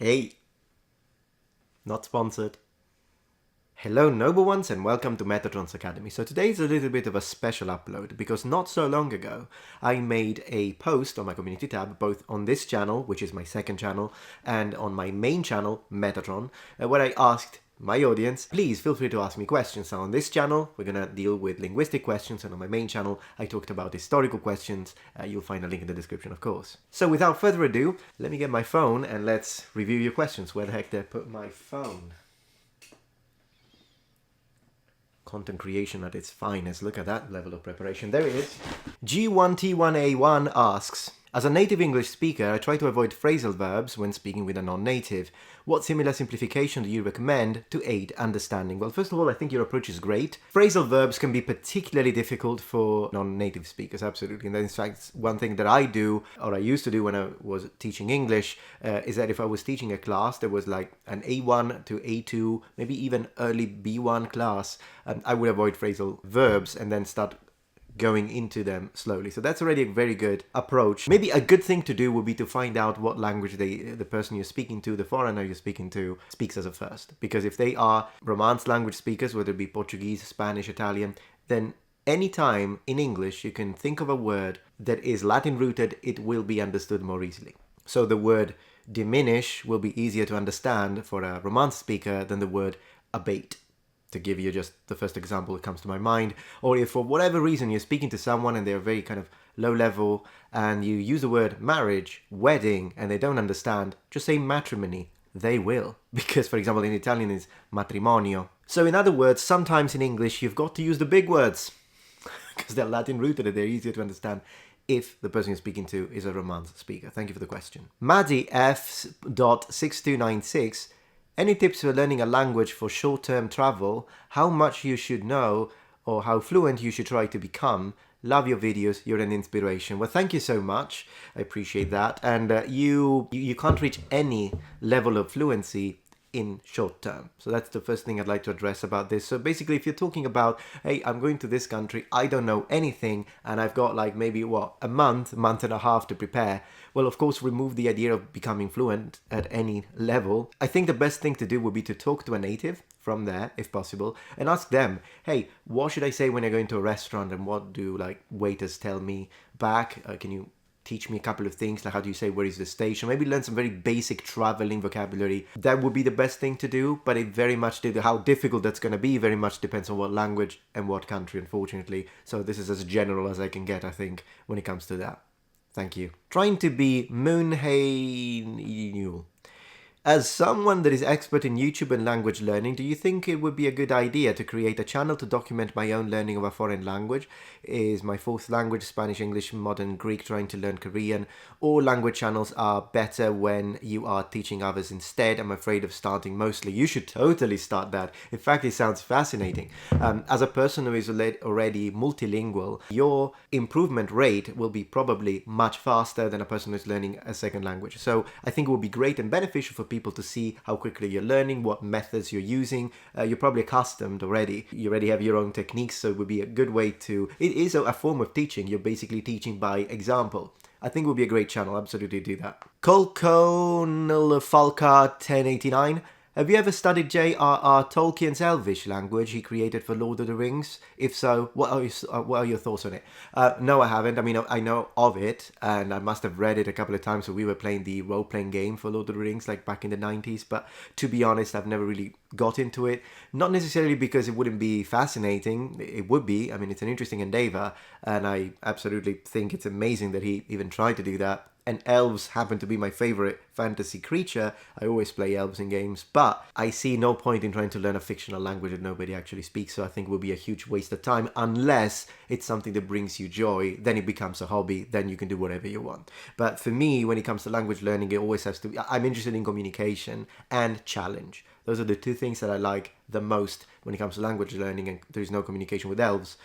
Hey, not sponsored. Hello noble ones and welcome to Metatron's Academy. So today is a little bit of a special upload because not so long ago I made a post on my community tab both on this channel, which is my second channel, and on my main channel, Metatron, where I asked my audience, please feel free to ask me questions. So on this channel we're gonna deal with linguistic questions, and on my main channel I talked about historical questions. You'll find a link in the description, of course. So without further ado, let me get my phone and let's review your questions. Where the heck did I put my phone? Content creation at its finest. Look at that level of preparation. There it is. G1T1A1 asks, as a native English speaker, I try to avoid phrasal verbs when speaking with a non-native. What similar simplification do you recommend to aid understanding? Well, first of all, I think your approach is great. Phrasal verbs can be particularly difficult for non-native speakers, absolutely. And in fact, one thing that I do, or I used to do when I was teaching English, is that if I was teaching a class, there was like an A1 to A2, maybe even early B1 class, I would avoid phrasal verbs and then start going into them slowly. So that's already a very good approach. Maybe a good thing to do would be to find out what language the person you're speaking to, the foreigner you're speaking to, speaks as a first. Because if they are Romance language speakers, whether it be Portuguese, Spanish, Italian, then anytime in English you can think of a word that is Latin rooted, it will be understood more easily. So the word diminish will be easier to understand for a Romance speaker than the word abate, to give you just the first example that comes to my mind. Or if for whatever reason you're speaking to someone and they're very kind of low level and you use the word marriage, wedding, and they don't understand, just say matrimony. They will. Because, for example, in Italian it's matrimonio. So in other words, sometimes in English you've got to use the big words because they're Latin rooted and they're easier to understand if the person you're speaking to is a Romance speaker. Thank you for the question. Maddie F.6296, any tips for learning a language for short-term travel? How much you should know or how fluent you should try to become? Love your videos. You're an inspiration. Well, thank you so much. I appreciate that. And you can't reach any level of fluency in short term. So that's the first thing I'd like to address about this. So basically, if you're talking about, hey, I'm going to this country, I don't know anything, and I've got like maybe a month and a half to prepare. Well, of course, remove the idea of becoming fluent at any level. I think the best thing to do would be to talk to a native from there, if possible, and ask them, hey, what should I say when I go into a restaurant, and what do like waiters tell me back? Can you teach me a couple of things, like how do you say where is the station? Maybe learn some very basic traveling vocabulary. That would be the best thing to do, but it very much how difficult that's going to be very much depends on what language and what country, unfortunately. So this is as general as I can get, I think, when it comes to that. Thank you. Trying to be Moonhey. As someone that is expert in YouTube and language learning, do you think it would be a good idea to create a channel to document my own learning of a foreign language? Is my fourth language Spanish, English, modern Greek, trying to learn Korean? All language channels are better when you are teaching others instead. I'm afraid of starting mostly. You should totally start that. In fact, it sounds fascinating. As a person who is already multilingual, your improvement rate will be probably much faster than a person who's learning a second language. So I think it would be great and beneficial for people to see how quickly you're learning, what methods you're using. You're probably accustomed already. You already have your own techniques, so it would be a good way to... It is a form of teaching. You're basically teaching by example. I think it would be a great channel. Absolutely do that. Colconel Falca 1089. Have you ever studied J.R.R. Tolkien's Elvish language he created for Lord of the Rings? If so, what are your thoughts on it? No, I haven't. I mean, I know of it, and I must have read it a couple of times when we were playing the role-playing game for Lord of the Rings, like back in the 90s. But to be honest, I've never really got into it. Not necessarily because it wouldn't be fascinating. It would be. I mean, it's an interesting endeavor, and I absolutely think it's amazing that he even tried to do that. And elves happen to be my favorite fantasy creature. I always play elves in games, but I see no point in trying to learn a fictional language that nobody actually speaks. So I think it will be a huge waste of time unless it's something that brings you joy. Then it becomes a hobby. Then you can do whatever you want. But for me, when it comes to language learning, it always has to be, I'm interested in communication and challenge. Those are the two things that I like the most when it comes to language learning, and there's no communication with elves.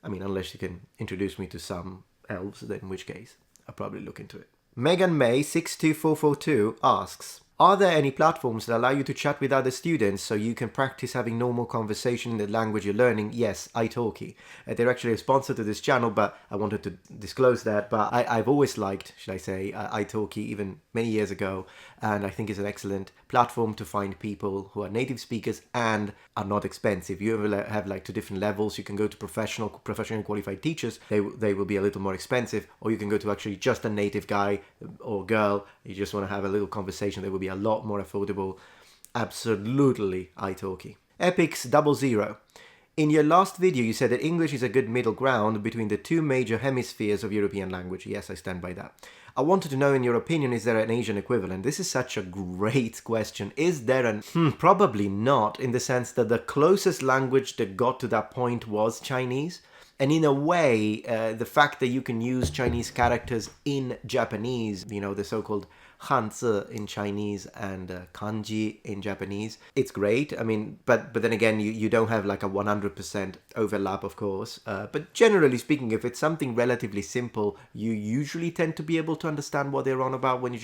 I mean, unless you can introduce me to some elves, then in which case I'll probably look into it. Megan May 62442 asks, Are there any platforms that allow you to chat with other students so you can practice having normal conversation in the language you're learning? Yes, italki. They're actually a sponsor to this channel, but I wanted to disclose that. But I've always liked, should I say, italki even many years ago, and I think it's an excellent platform to find people who are native speakers and are not expensive. You have like two different levels. You can go to professionally qualified teachers. They will be a little more expensive, or you can go to actually just a native guy or girl. You just want to have a little conversation. They will be a lot more affordable. Absolutely italki. Epix 00. In your last video, you said that English is a good middle ground between the two major hemispheres of European language. Yes, I stand by that. I wanted to know, in your opinion, is there an Asian equivalent? This is such a great question. Is there an... probably not, in the sense that the closest language that got to that point was Chinese. And in a way, the fact that you can use Chinese characters in Japanese, you know, the so-called Hanzi in Chinese and kanji in Japanese, it's great. I mean, but then again, you don't have like a 100% overlap, of course. But generally speaking, if it's something relatively simple, you usually tend to be able to understand what they're on about when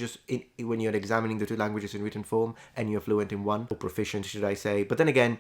when you're examining the two languages in written form and you're fluent in one, or proficient, should I say. But then again,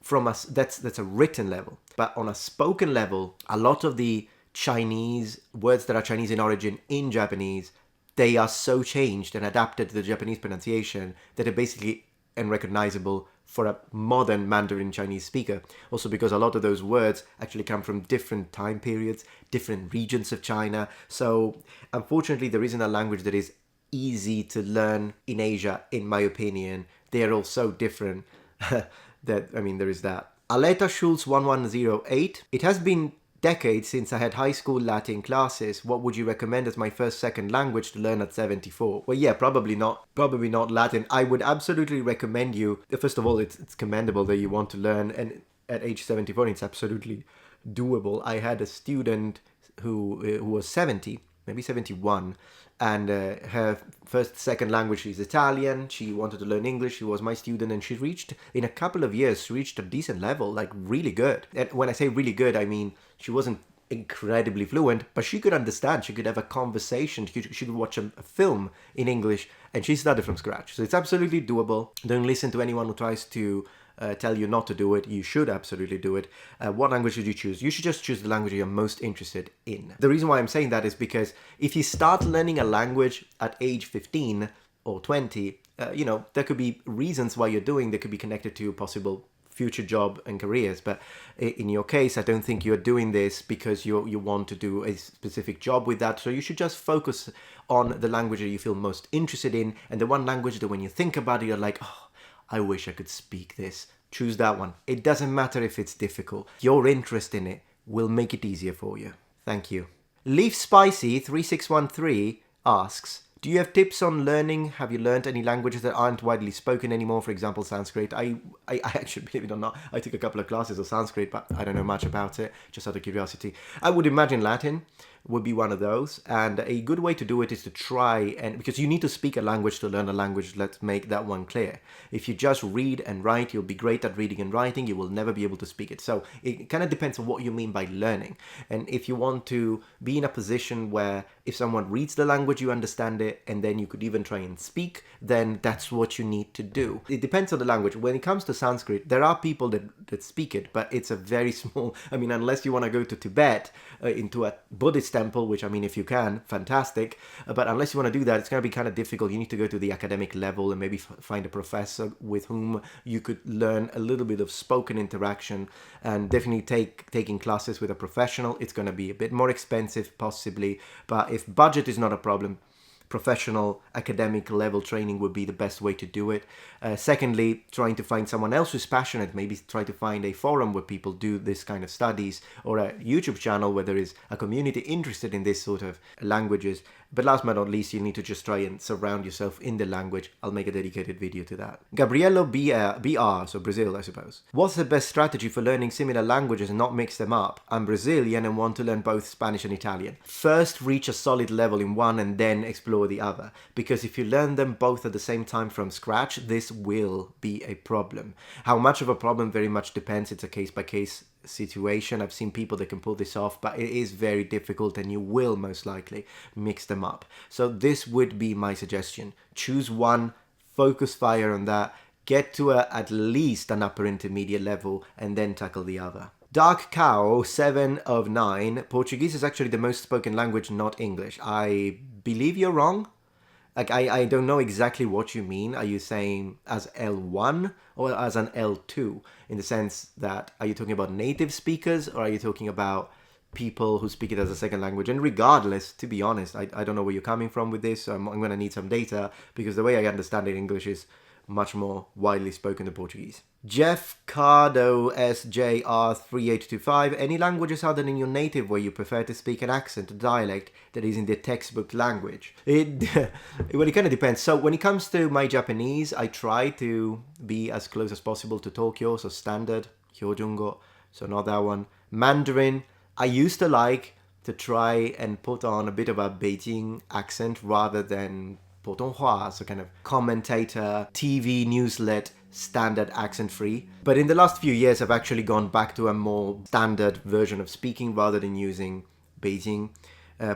from us, that's a written level. But on a spoken level, a lot of the Chinese words that are Chinese in origin in Japanese, they are so changed and adapted to the Japanese pronunciation that they're basically unrecognizable for a modern Mandarin Chinese speaker. Also because a lot of those words actually come from different time periods, different regions of China. So unfortunately, there isn't a language that is easy to learn in Asia, in my opinion. They are all so different that, I mean, there is that. Aleta Schulz 1108. It has been decades since I had high school Latin classes. What would you recommend as my first second language to learn at 74? Well, yeah, probably not Latin. I would absolutely recommend you, first of all, it's commendable that you want to learn, and at age 74 it's absolutely doable. I had a student who was 70, maybe 71, and her second language is Italian. She wanted to learn English. She was my student, and she reached, in a couple of years, she reached a decent level, like really good. And when I say really good, I mean she wasn't incredibly fluent, but she could understand. She could have a conversation. She could watch a film in English, and she started from scratch. So it's absolutely doable. Don't listen to anyone who tries to tell you not to do it. You should absolutely do it. What language should you choose? You should just choose the language you're most interested in. The reason why I'm saying that is because if you start learning a language at age 15 or 20, you know, there could be reasons why you're doing that could be connected to possible future job and careers. But in your case, I don't think you're doing this because you want to do a specific job with that. So you should just focus on the language that you feel most interested in, and the one language that when you think about it, you're like, oh, I wish I could speak this. Choose that one. It doesn't matter if it's difficult. Your interest in it will make it easier for you. Thank you. Leaf Spicy 3613 asks, do you have tips on learning? Have you learned any languages that aren't widely spoken anymore? For example, Sanskrit. I actually, believe it or not, I took a couple of classes of Sanskrit, but I don't know much about it, just out of curiosity. I would imagine Latin would be one of those, and a good way to do it is to try, and because you need to speak a language to learn a language, let's make that one clear. If you just read and write, you'll be great at reading and writing, you will never be able to speak it. So it kind of depends on what you mean by learning. And if you want to be in a position where if someone reads the language, you understand it, and then you could even try and speak, then that's what you need to do. It depends on the language. When it comes to Sanskrit, there are people that speak it, but it's a very small, I mean, unless you want to go to Tibet, into a Buddhist temple, which, I mean, if you can, fantastic. But unless you want to do that, it's going to be kind of difficult. You need to go to the academic level and maybe find a professor with whom you could learn a little bit of spoken interaction, and definitely taking classes with a professional. It's going to be a bit more expensive, possibly, but if budget is not a problem, professional academic level training would be the best way to do it. Secondly, trying to find someone else who's passionate, maybe try to find a forum where people do this kind of studies, or a YouTube channel where there is a community interested in this sort of languages. But last but not least, you need to just try and surround yourself in the language. I'll make a dedicated video to that. Gabriello BR, so Brazil, I suppose. What's the best strategy for learning similar languages and not mix them up? I'm Brazilian and want to learn both Spanish and Italian. First, reach a solid level in one and then explore the other. Because if you learn them both at the same time from scratch, this will be a problem. How much of a problem very much depends. It's a case-by-case situation. I've seen people that can pull this off, but it is very difficult and you will most likely mix them up. So this would be my suggestion. Choose one, focus fire on that, get to at least an upper intermediate level, and then tackle the other. Dark Cow, 7 of 9. Portuguese is actually the most spoken language, not English. I believe you're wrong. Like, I don't know exactly what you mean. Are you saying as L1 or as an L2? In the sense that, are you talking about native speakers or are you talking about people who speak it as a second language? And regardless, to be honest, I don't know where you're coming from with this. So I'm going to need some data, because the way I understand it, English is much more widely spoken than Portuguese. Jeff Cardo SJR3825. Any languages other than your native where you prefer to speak an accent or dialect that is in the textbook language? It kind of depends. So when it comes to my Japanese, I try to be as close as possible to Tokyo, so standard, Hyojungo, so not that one. Mandarin, I used to like to try and put on a bit of a Beijing accent rather than Putonghua, so kind of commentator, TV newslet, standard accent free. But in the last few years, I've actually gone back to a more standard version of speaking rather than using Beijing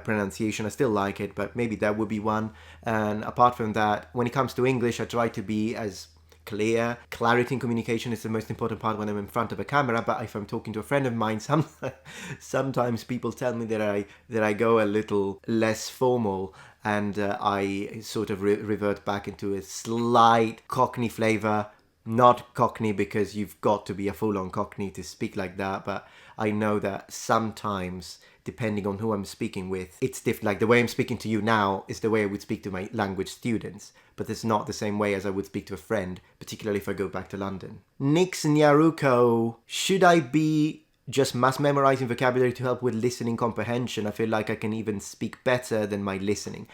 pronunciation. I still like it, but maybe that would be one. And apart from that, when it comes to English, I try to be as clear. Clarity in communication is the most important part when I'm in front of a camera, but if I'm talking to a friend of mine, sometimes people tell me that I go a little less formal, and I sort of revert back into a slight Cockney flavor. Not Cockney because you've got to be a full-on Cockney to speak like that, but I know that sometimes, depending on who I'm speaking with, it's different. Like the way I'm speaking to you now is the way I would speak to my language students, but it's not the same way as I would speak to a friend, particularly if I go back to London. Nix Nyaruko, should I be just mass memorizing vocabulary to help with listening comprehension? I feel like I can even speak better than my listening.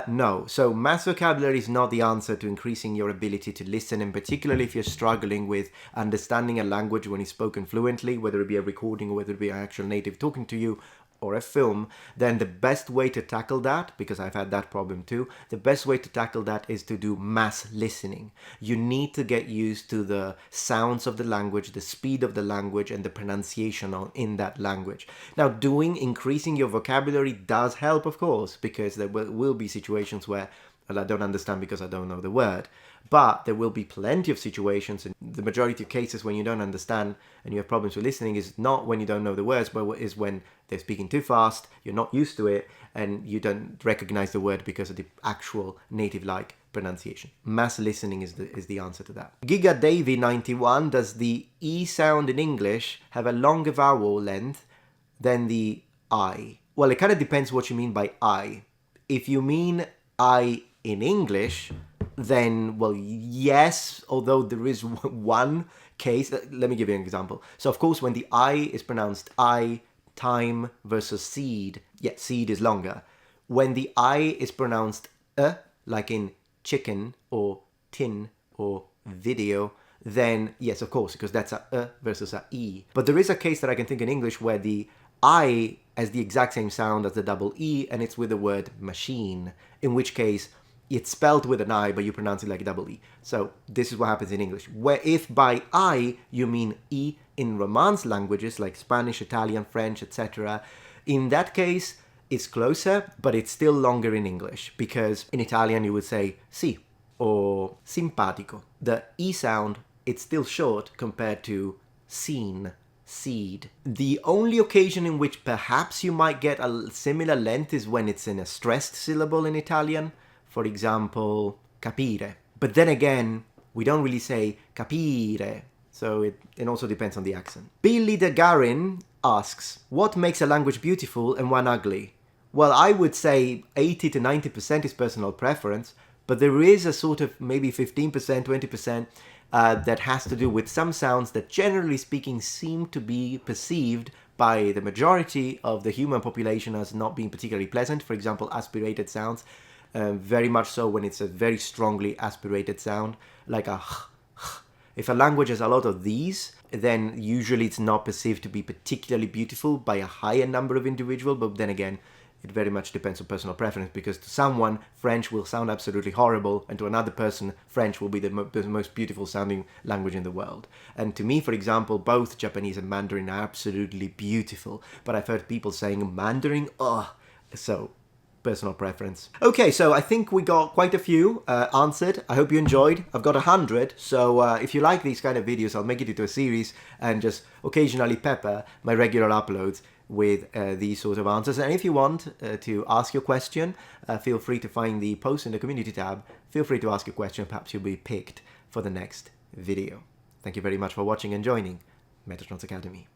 No. So mass vocabulary is not the answer to increasing your ability to listen, and particularly if you're struggling with understanding a language when it's spoken fluently, whether it be a recording or whether it be an actual native talking to you, or a film, then the best way to tackle that, because I've had that problem too, the best way to tackle that is to do mass listening. You need to get used to the sounds of the language, the speed of the language, and the pronunciation in that language. Now, increasing your vocabulary does help, of course, because there will be situations where, well, I don't understand because I don't know the word. But there will be plenty of situations, in the majority of cases, when you don't understand and you have problems with listening is not when you don't know the words, but is when they're speaking too fast, you're not used to it, and you don't recognize the word because of the actual native-like pronunciation. Mass listening is the answer to that. Giga Davy 91, does the E sound in English have a longer vowel length than the I? Well, it kind of depends what you mean by I. If you mean I in English, then, well, yes, although there is one case. Let me give you an example. So, of course, when the I is pronounced I, time versus seed, seed is longer. When the I is pronounced like in chicken or tin or video, then, yes, of course, because that's a versus a E. But there is a case that I can think in English where the I has the exact same sound as the double E, and it's with the word machine, in which case it's spelled with an I, but you pronounce it like a double E. So this is what happens in English. Where if by I you mean E in Romance languages like Spanish, Italian, French, etc., in that case it's closer, but it's still longer in English, because in Italian you would say si or simpatico. The E sound, it's still short compared to seen, seed. The only occasion in which perhaps you might get a similar length is when it's in a stressed syllable in Italian. For example, capire. But then again, we don't really say capire. So it also depends on the accent. Billy DeGarin asks, what makes a language beautiful and one ugly? Well, I would say 80 to 90% is personal preference, but there is a sort of maybe 15%, 20% that has to do with some sounds that, generally speaking, seem to be perceived by the majority of the human population as not being particularly pleasant. For example, aspirated sounds. Very much so when it's a very strongly aspirated sound, like a h. If a language has a lot of these, then usually it's not perceived to be particularly beautiful by a higher number of individuals. But then again, it very much depends on personal preference, because to someone, French will sound absolutely horrible, and to another person, French will be the most beautiful sounding language in the world. And to me, for example, both Japanese and Mandarin are absolutely beautiful, but I've heard people saying Mandarin, so personal preference. Okay, so I think we got quite a few answered. I hope you enjoyed. I've got 100, so if you like these kind of videos, I'll make it into a series and just occasionally pepper my regular uploads with these sort of answers. And if you want to ask your question, feel free to find the post in the community tab. Feel free to ask your question. Perhaps you'll be picked for the next video. Thank you very much for watching and joining Metatron's Academy.